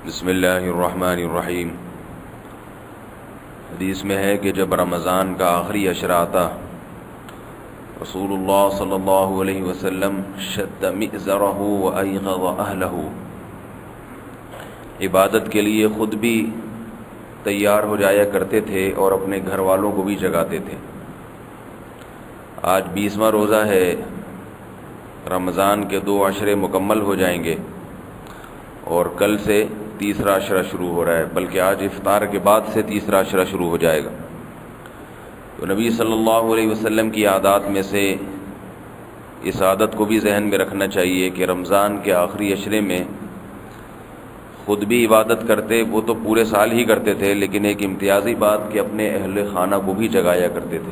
بسم اللہ الرحمن الرحیم۔ حدیث میں ہے کہ جب رمضان کا آخری عشرہ آتا، رسول اللہ صلی اللہ علیہ وسلم شد مئزرہ وایقظ اہلہ، عبادت کے لیے خود بھی تیار ہو جایا کرتے تھے اور اپنے گھر والوں کو بھی جگاتے تھے۔ آج 20واں روزہ ہے، رمضان کے 2 عشرے مکمل ہو جائیں گے اور کل سے تیسرا عشرہ شروع ہو رہا ہے، بلکہ آج افطار کے بعد سے تیسرا عشرہ شروع ہو جائے گا۔ تو نبی صلی اللہ علیہ وسلم کی عادات میں سے اس عادت کو بھی ذہن میں رکھنا چاہیے کہ رمضان کے آخری عشرے میں خود بھی عبادت کرتے، وہ تو پورے سال ہی کرتے تھے، لیکن ایک امتیازی بات کہ اپنے اہل خانہ کو بھی جگایا کرتے تھے۔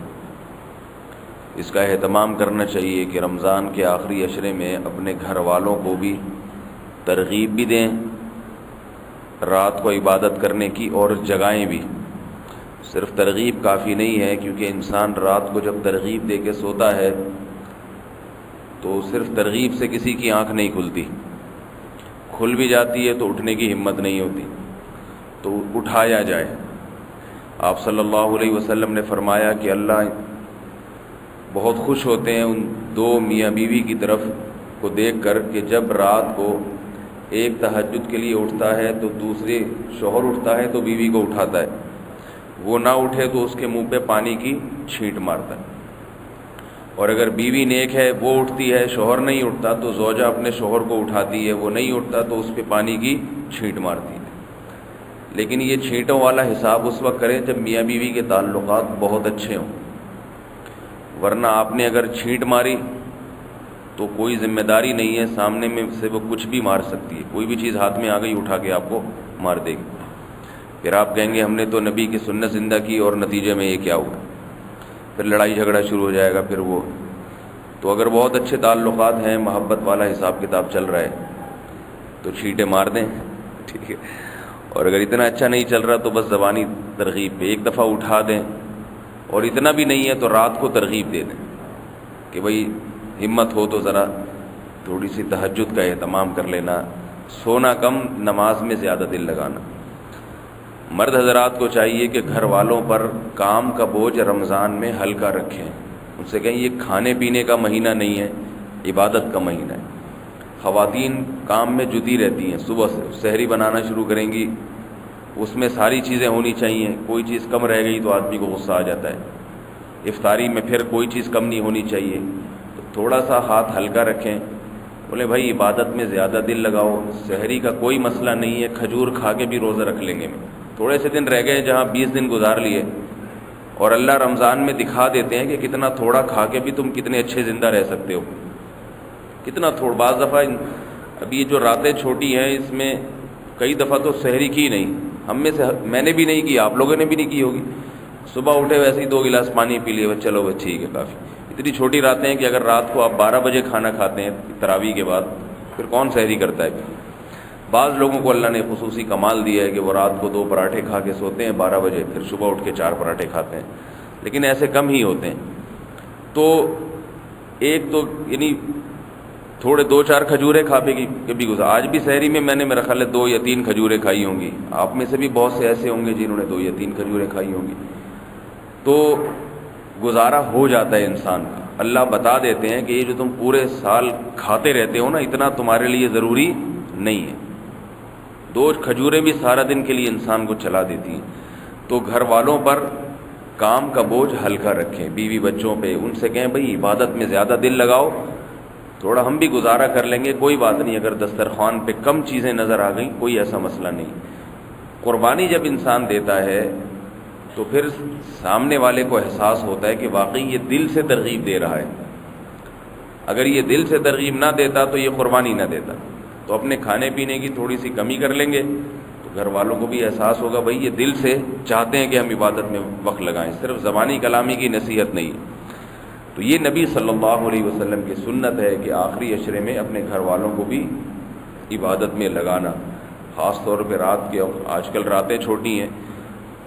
اس کا اہتمام کرنا چاہیے کہ رمضان کے آخری عشرے میں اپنے گھر والوں کو بھی ترغیب بھی دیں رات کو عبادت کرنے کی، اور جگائیں بھی۔ صرف ترغیب کافی نہیں ہے، کیونکہ انسان رات کو جب ترغیب دے کے سوتا ہے تو صرف ترغیب سے کسی کی آنکھ نہیں کھلتی، کھل بھی جاتی ہے تو اٹھنے کی ہمت نہیں ہوتی، تو اٹھایا جائے۔ آپ صلی اللہ علیہ وسلم نے فرمایا کہ اللہ بہت خوش ہوتے ہیں ان 2 میاں بیوی کی طرف کو دیکھ کر کہ جب رات کو ایک تہجد کے لیے اٹھتا ہے تو دوسرے شوہر اٹھتا ہے تو بیوی کو اٹھاتا ہے، وہ نہ اٹھے تو اس کے منہ پہ پانی کی چھینٹ مارتا ہے، اور اگر بیوی نیک ہے وہ اٹھتی ہے، شوہر نہیں اٹھتا تو زوجہ اپنے شوہر کو اٹھاتی ہے، وہ نہیں اٹھتا تو اس پہ پانی کی چھینٹ مارتی ہے۔ لیکن یہ چھینٹوں والا حساب اس وقت کریں جب میاں بیوی کے تعلقات بہت اچھے ہوں، ورنہ آپ نے اگر چھینٹ ماری تو کوئی ذمہ داری نہیں ہے، سامنے میں سے وہ کچھ بھی مار سکتی ہے، کوئی بھی چیز ہاتھ میں آ گئی اٹھا کے آپ کو مار دے گی، پھر آپ کہیں گے ہم نے تو نبی کی سنت زندہ کی اور نتیجے میں یہ کیا ہوا، پھر لڑائی جھگڑا شروع ہو جائے گا۔ پھر وہ تو اگر بہت اچھے تعلقات ہیں، محبت والا حساب کتاب چل رہا ہے تو چھینٹیں مار دیں، ٹھیک ہے، اور اگر اتنا اچھا نہیں چل رہا تو بس زبانی ترغیب پہ ایک دفعہ اٹھا دیں، اور اتنا بھی نہیں ہے تو رات کو ترغیب دے دیں کہ بھئی ہمت ہو تو ذرا تھوڑی سی تہجد کا اہتمام کر لینا، سونا کم، نماز میں زیادہ دل لگانا۔ مرد حضرات کو چاہیے کہ گھر والوں پر کام کا بوجھ رمضان میں ہلکا رکھیں، ان سے کہیں یہ کھانے پینے کا مہینہ نہیں ہے، عبادت کا مہینہ ہے۔ خواتین کام میں جٹی رہتی ہیں، صبح سے سحری بنانا شروع کریں گی، اس میں ساری چیزیں ہونی چاہیے، کوئی چیز کم رہ گئی تو آدمی کو غصہ آ جاتا ہے۔ افطاری میں پھر کوئی چیز کم نہیں ہونی چاہیے، تو تھوڑا سا ہاتھ ہلکا رکھیں، بولے بھائی عبادت میں زیادہ دل لگاؤ، سحری کا کوئی مسئلہ نہیں ہے، کھجور کھا کے بھی روزہ رکھ لیں گے۔ تھوڑے سے دن رہ گئے جہاں 20 دن گزار لیے، اور اللہ رمضان میں دکھا دیتے ہیں کہ کتنا تھوڑا کھا کے بھی تم کتنے اچھے زندہ رہ سکتے ہو، کتنا تھوڑا۔ بعض دفعہ ابھی یہ جو راتیں چھوٹی ہیں اس میں کئی دفعہ تو سحری کی نہیں، ہم میں سے میں نے بھی نہیں کی، آپ لوگوں نے بھی نہیں کی ہوگی، صبح اٹھے ویسے ہی 2 گلاس پانی پی لیے، چلو بس ٹھیک ہے کافی۔ اتنی چھوٹی راتیں ہیں کہ اگر رات کو آپ 12 بجے کھانا کھاتے ہیں تراویح کے بعد، پھر کون سحری کرتا ہے؟ بعض لوگوں کو اللہ نے خصوصی کمال دیا ہے کہ وہ رات کو 2 پراٹھے کھا کے سوتے ہیں 12 بجے، پھر صبح اٹھ کے 4 پراٹھے کھاتے ہیں، لیکن ایسے کم ہی ہوتے ہیں۔ تو ایک تو یعنی تھوڑے 2-4 کھجوریں کھا کے بھی گزار۔ آج بھی سحری میں نے میرا خیال ہے 2 یا 3 کھجوریں کھائی ہوں گی، آپ میں سے بھی بہت سے ایسے ہوں گے جنہوں نے 2 یا 3 کھجوریں کھائی ہوں گی، تو گزارا ہو جاتا ہے انسان کا۔ اللہ بتا دیتے ہیں کہ یہ جو تم پورے سال کھاتے رہتے ہو نا، اتنا تمہارے لیے ضروری نہیں ہے۔ 2 کھجوریں بھی سارا دن کے لیے انسان کو چلا دیتی ہیں۔ تو گھر والوں پر کام کا بوجھ ہلکا رکھیں، بیوی بچوں پہ، ان سے کہیں بھئی عبادت میں زیادہ دل لگاؤ، تھوڑا ہم بھی گزارا کر لیں گے، کوئی بات نہیں، اگر دسترخوان پہ کم چیزیں نظر آ گئیں کوئی ایسا مسئلہ نہیں۔ قربانی جب انسان دیتا ہے تو پھر سامنے والے کو احساس ہوتا ہے کہ واقعی یہ دل سے ترغیب دے رہا ہے، اگر یہ دل سے ترغیب نہ دیتا تو یہ قربانی نہ دیتا۔ تو اپنے کھانے پینے کی تھوڑی سی کمی کر لیں گے تو گھر والوں کو بھی احساس ہوگا بھئی یہ دل سے چاہتے ہیں کہ ہم عبادت میں وقت لگائیں، صرف زبانی کلامی کی نصیحت نہیں۔ تو یہ نبی صلی اللہ علیہ وسلم کی سنت ہے کہ آخری عشرے میں اپنے گھر والوں کو بھی عبادت میں لگانا، خاص طور پہ رات کے، آج کل راتیں چھوٹی ہیں،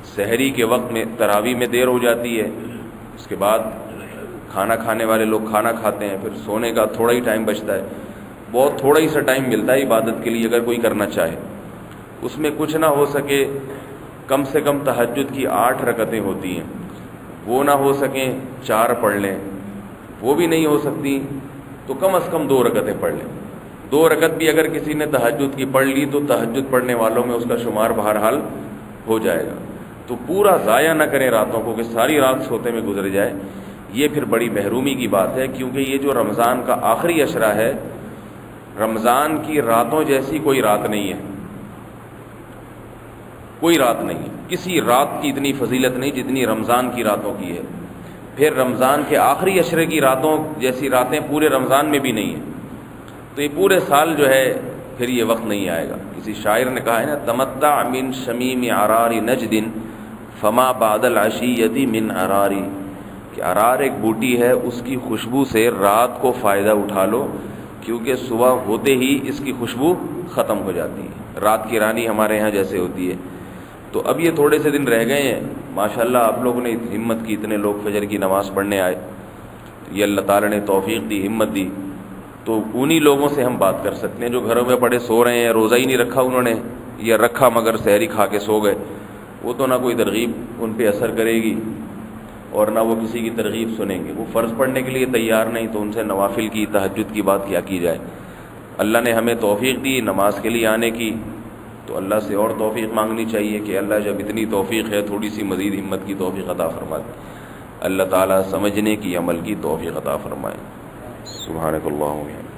سحری کے وقت میں تراویح میں دیر ہو جاتی ہے، اس کے بعد کھانا کھانے والے لوگ کھانا کھاتے ہیں، پھر سونے کا تھوڑا ہی ٹائم بچتا ہے، بہت تھوڑا ہی سا ٹائم ملتا ہے عبادت کے لیے اگر کوئی کرنا چاہے، اس میں کچھ نہ ہو سکے کم سے کم تہجد کی 8 رکعتیں ہوتی ہیں، وہ نہ ہو سکیں 4 پڑھ لیں، وہ بھی نہیں ہو سکتی تو کم از کم 2 رکعتیں پڑھ لیں۔ 2 رکعت بھی اگر کسی نے تہجد کی پڑھ لی تو تہجد پڑھنے والوں میں اس کا شمار بہرحال ہو جائے گا۔ تو پورا ضائع نہ کریں راتوں کو کہ ساری رات سوتے میں گزر جائے، یہ پھر بڑی محرومی کی بات ہے، کیونکہ یہ جو رمضان کا آخری عشرہ ہے، رمضان کی راتوں جیسی کوئی رات نہیں ہے، کوئی رات نہیں ہے، کسی رات کی اتنی فضیلت نہیں جتنی رمضان کی راتوں کی ہے۔ پھر رمضان کے آخری عشرے کی راتوں جیسی راتیں پورے رمضان میں بھی نہیں ہیں، تو یہ پورے سال جو ہے پھر یہ وقت نہیں آئے گا۔ کسی شاعر نے کہا ہے نا، تمتع من شمیم عرار نجد فما بعد العشیۃ من عراری، کہ عرار ایک بوٹی ہے، اس کی خوشبو سے رات کو فائدہ اٹھا لو، کیونکہ صبح ہوتے ہی اس کی خوشبو ختم ہو جاتی ہے۔ رات کی رانی ہمارے ہاں جیسے ہوتی ہے۔ تو اب یہ تھوڑے سے دن رہ گئے ہیں، ماشاءاللہ آپ لوگوں نے ہمت کی، اتنے لوگ فجر کی نماز پڑھنے آئے، یہ اللہ تعالیٰ نے توفیق دی، ہمت دی، تو انہی لوگوں سے ہم بات کر سکتے ہیں جو گھروں میں پڑے سو رہے ہیں، روزہ ہی نہیں رکھا انہوں نے، یا رکھا مگر سحری کھا کے سو گئے۔ وہ تو نہ کوئی ترغیب ان پہ اثر کرے گی اور نہ وہ کسی کی ترغیب سنیں گے، وہ فرض پڑھنے کے لیے تیار نہیں، تو ان سے نوافل کی، تہجد کی بات کیا کی جائے۔ اللہ نے ہمیں توفیق دی نماز کے لیے آنے کی، تو اللہ سے اور توفیق مانگنی چاہیے کہ اللہ جب اتنی توفیق ہے تھوڑی سی مزید ہمت کی توفیق عطا فرما دے۔ اللہ تعالیٰ سمجھنے کی، عمل کی توفیق عطا فرمائے۔ سبحانک اللہم و بحمدک۔